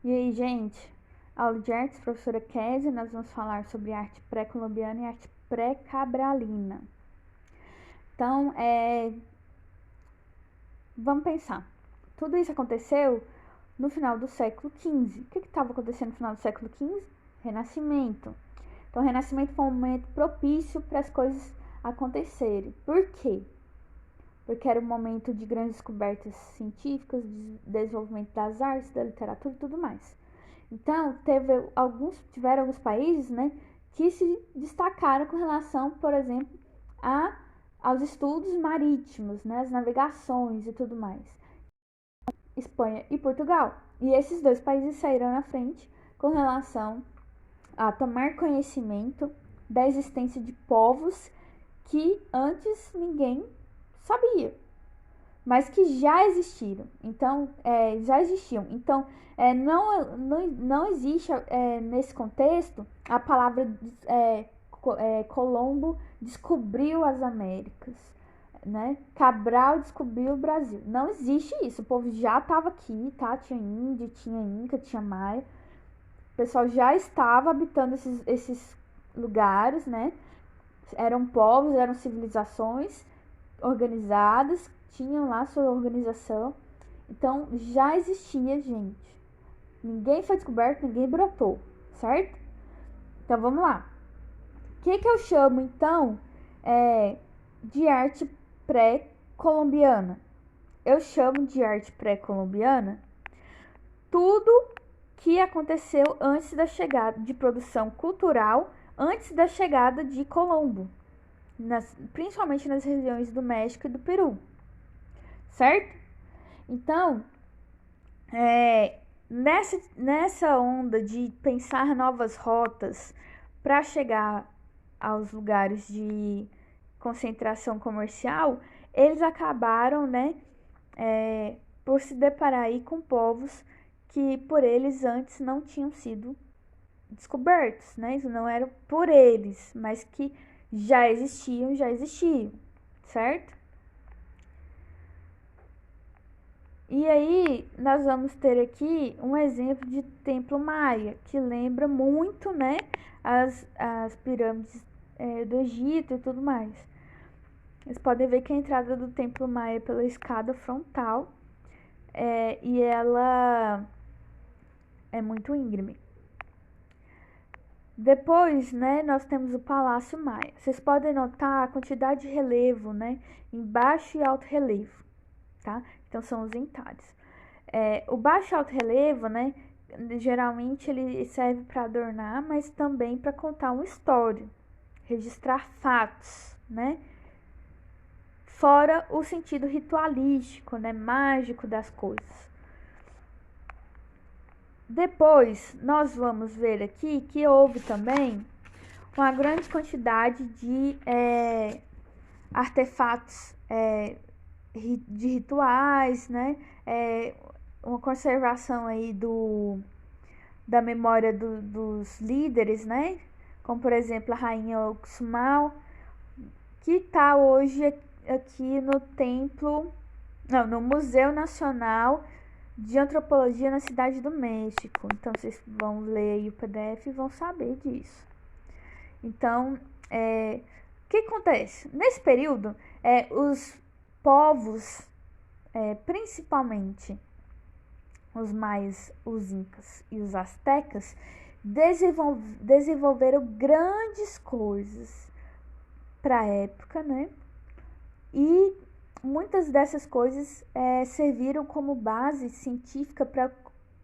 E aí, gente? Aula de artes, professora Kézia, nós vamos falar sobre arte pré-colombiana e arte pré-cabralina. Então, vamos pensar. Tudo isso aconteceu no final do século XV. O que estava acontecendo no final do século XV? Renascimento. Então, o Renascimento foi um momento propício para as coisas acontecerem. Por quê? Porque era um momento de grandes descobertas científicas, de desenvolvimento das artes, da literatura e tudo mais. Então, tiveram alguns países, né, que se destacaram com relação, por exemplo, aos estudos marítimos, né, as navegações e tudo mais. Espanha e Portugal. E esses dois países saíram na frente com relação a tomar conhecimento da existência de povos que antes ninguém sabia, mas que já existiram. Então, já existiam. Então, não existe nesse contexto a palavra Colombo descobriu as Américas, né? Cabral descobriu o Brasil. Não existe isso. O povo já estava aqui, tá? Tinha índio, tinha inca, tinha maia. O pessoal já estava habitando esses lugares, né? Eram povos, eram civilizações organizadas, tinham lá sua organização. Então já existia gente. Ninguém foi descoberto, ninguém brotou, certo? Então vamos lá. O que eu chamo então de arte pré-colombiana? Eu chamo de arte pré-colombiana tudo que aconteceu antes da chegada de produção cultural, antes da chegada de Colombo, principalmente nas regiões do México e do Peru, certo? Então, nessa onda de pensar novas rotas para chegar aos lugares de concentração comercial, eles acabaram, né, por se deparar aí com povos que por eles antes não tinham sido descobertos, né? Isso não era por eles, mas que já existiam, certo? E aí, nós vamos ter aqui um exemplo de templo maia, que lembra muito, né, as pirâmides do Egito e tudo mais. Vocês podem ver que a entrada do templo maia é pela escada frontal, e ela é muito íngreme. Depois, né, nós temos o Palácio Maia. Vocês podem notar a quantidade de relevo, né, em baixo e alto relevo, tá? Então, são os entalhes. O baixo e alto relevo, né, geralmente ele serve para adornar, mas também para contar uma história, registrar fatos, né? Fora o sentido ritualístico, né, mágico das coisas. Depois, nós vamos ver aqui que houve também uma grande quantidade de artefatos de rituais, né? Uma conservação aí da memória dos líderes, né? Como, por exemplo, a rainha Oxumal, que está hoje aqui no templo, não, no Museu Nacional de Antropologia na Cidade do México. Então, vocês vão ler aí o PDF e vão saber disso. Então, o que acontece? Nesse período, os povos, principalmente os maias, os incas e os astecas, desenvolveram grandes coisas para a época, né? E muitas dessas coisas serviram como base científica para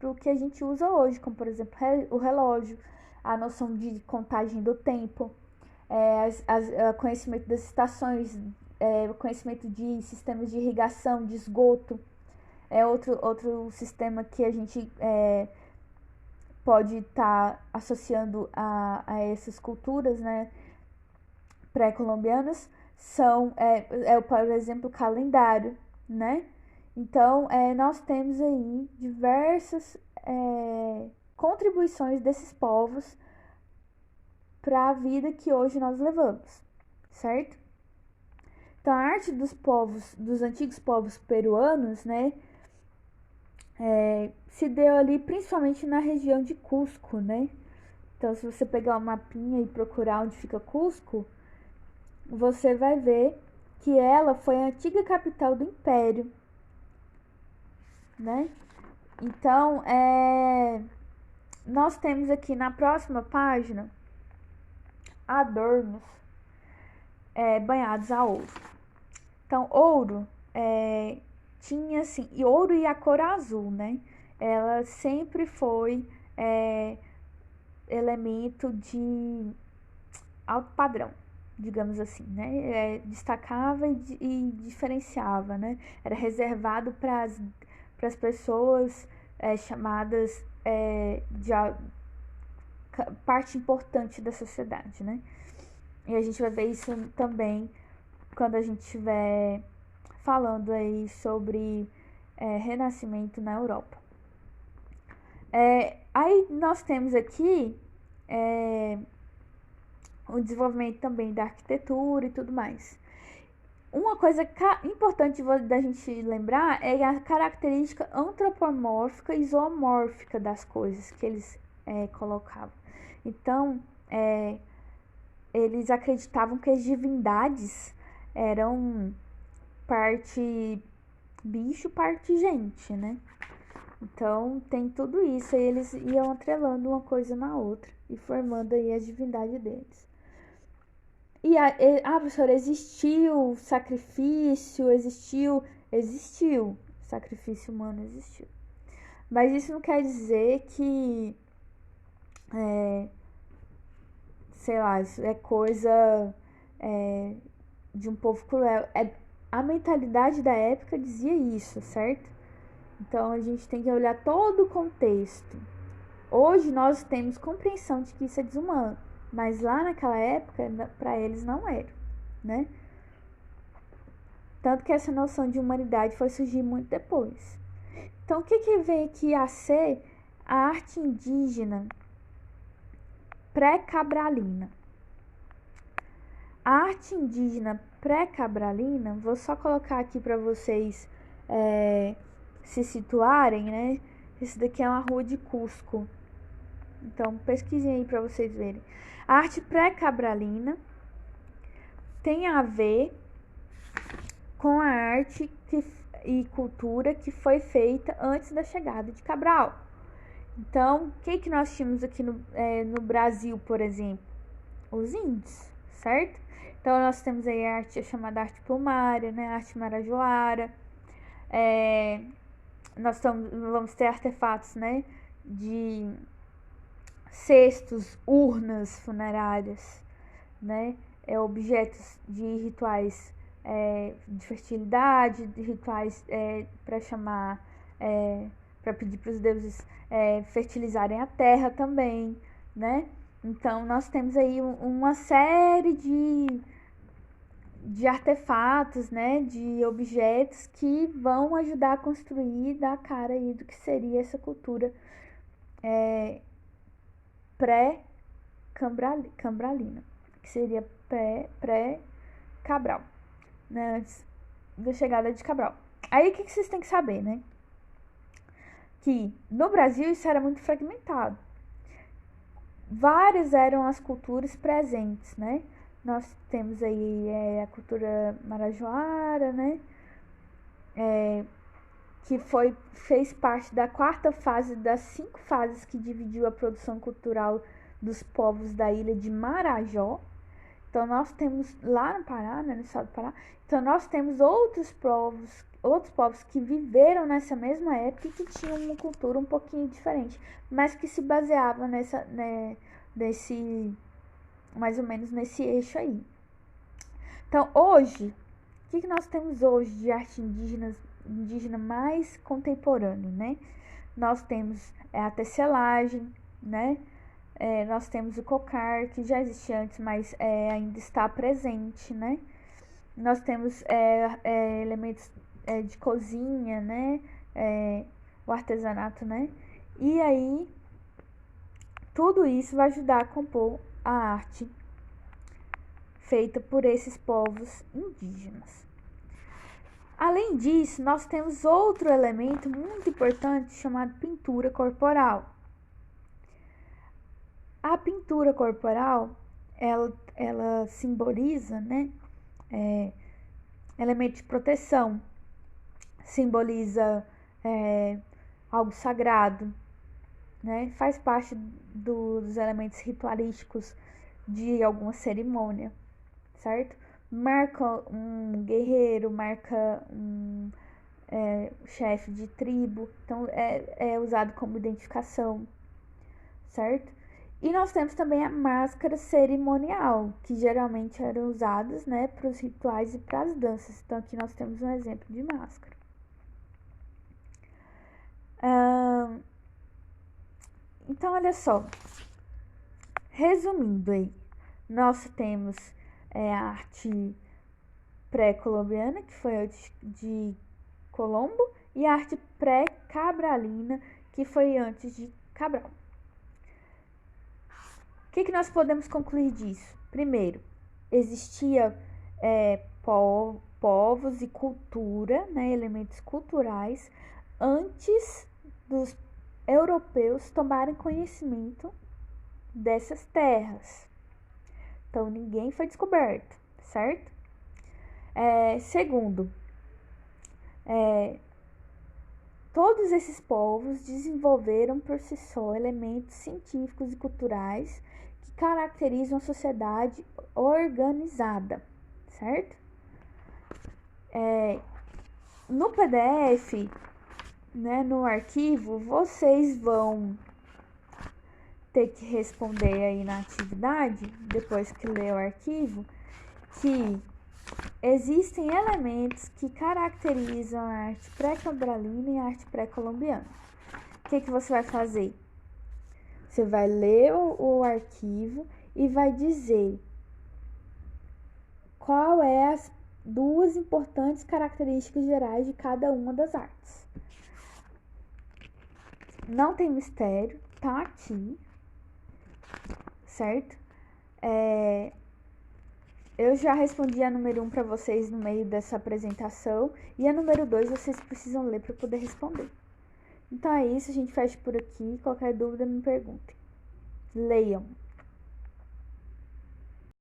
o que a gente usa hoje, como por exemplo o relógio, a noção de contagem do tempo, conhecimento das estações, conhecimento de sistemas de irrigação, de esgoto. Outro sistema que a gente pode estar associando a essas culturas, né, pré-colombianas, são, por exemplo, o calendário, né? Então, nós temos aí diversas contribuições desses povos para a vida que hoje nós levamos, certo? Então, a arte dos antigos povos peruanos, né, se deu ali principalmente na região de Cusco, né? Então, se você pegar o mapinha e procurar onde fica Cusco, você vai ver que ela foi a antiga capital do Império, né? Então, nós temos aqui na próxima página adornos banhados a ouro. Então, ouro tinha assim, e ouro e a cor azul, né? Ela sempre foi elemento de alto padrão, digamos assim, né? Destacava e diferenciava, né? Era reservado para as pessoas chamadas de parte importante da sociedade, né? E a gente vai ver isso também quando a gente estiver falando aí sobre renascimento na Europa. Aí nós temos aqui o desenvolvimento também da arquitetura e tudo mais. Uma coisa importante da gente lembrar é a característica antropomórfica e zoomórfica das coisas que eles colocavam. Então, eles acreditavam que as divindades eram parte bicho, parte gente, né? Então, tem tudo isso, aí eles iam atrelando uma coisa na outra e formando aí a divindade deles. Professora, existiu sacrifício, existiu, sacrifício humano existiu. Mas isso não quer dizer que, sei lá, isso é coisa de um povo cruel. A mentalidade da época dizia isso, certo? Então a gente tem que olhar todo o contexto. Hoje nós temos compreensão de que isso é desumano, mas lá naquela época para eles não era, né? Tanto que essa noção de humanidade foi surgir muito depois. Então o que vem aqui a ser a arte indígena pré-cabralina? A arte indígena pré-cabralina, vou só colocar aqui para vocês se situarem, né? Esse daqui é uma rua de Cusco. Então, pesquisem aí para vocês verem. A arte pré-cabralina tem a ver com a arte e cultura que foi feita antes da chegada de Cabral. Então, o que nós tínhamos aqui no Brasil, por exemplo? Os índios, certo? Então, nós temos aí a arte chamada arte plumária, né? A arte marajoara. Nós vamos ter artefatos, né? De cestos, urnas funerárias, né? Objetos de rituais de fertilidade, de rituais para chamar, para pedir para os deuses fertilizarem a terra também, né? Então nós temos aí uma série de artefatos, né? De objetos que vão ajudar a construir, dar a cara aí do que seria essa cultura pré-cambralina, que seria pré-Cabral, né, antes da chegada de Cabral. Aí o que vocês têm que saber, né? Que no Brasil isso era muito fragmentado. Várias eram as culturas presentes, né? Nós temos aí a cultura marajoara, né? Que fez parte da quarta fase das 5 fases que dividiu a produção cultural dos povos da ilha de Marajó. Então nós temos lá no Pará, né, no estado do Pará, então nós temos outros povos que viveram nessa mesma época e que tinham uma cultura um pouquinho diferente, mas que se baseava mais ou menos nesse eixo aí. Então hoje, o que nós temos hoje de arte indígena mais contemporâneo, né? Nós temos a tecelagem, né? Nós temos o cocar, que já existia antes, mas ainda está presente, né? Nós temos elementos de cozinha, né? O artesanato, né? E aí, tudo isso vai ajudar a compor a arte feita por esses povos indígenas. Além disso, nós temos outro elemento muito importante chamado pintura corporal. A pintura corporal, ela simboliza, né, elemento de proteção, simboliza algo sagrado, né, faz parte dos elementos ritualísticos de alguma cerimônia, certo? Marca um guerreiro, marca um chefe de tribo, então é usado como identificação, certo? E nós temos também a máscara cerimonial, que geralmente eram usadas, né, para os rituais e para as danças. Então aqui nós temos um exemplo de máscara. Então olha só, resumindo aí, nós temos a arte pré-colombiana, que foi antes de Colombo, e a arte pré-cabralina, que foi antes de Cabral. O que nós podemos concluir disso? Primeiro, existia povos e cultura, né, elementos culturais, antes dos europeus tomarem conhecimento dessas terras. Então, ninguém foi descoberto, certo? Segundo, todos esses povos desenvolveram por si só elementos científicos e culturais que caracterizam a sociedade organizada, certo? No PDF, né, no arquivo, vocês vão ter que responder aí na atividade, depois que ler o arquivo, que existem elementos que caracterizam a arte pré-cabralina e a arte pré-colombiana. O que você vai fazer? Você vai ler o arquivo e vai dizer qual é as duas importantes características gerais de cada uma das artes. Não tem mistério, tá aqui, certo? Eu já respondi a número 1 para vocês no meio dessa apresentação e a número 2 vocês precisam ler para poder responder. Então é isso, a gente fecha por aqui. Qualquer dúvida me perguntem. Leiam.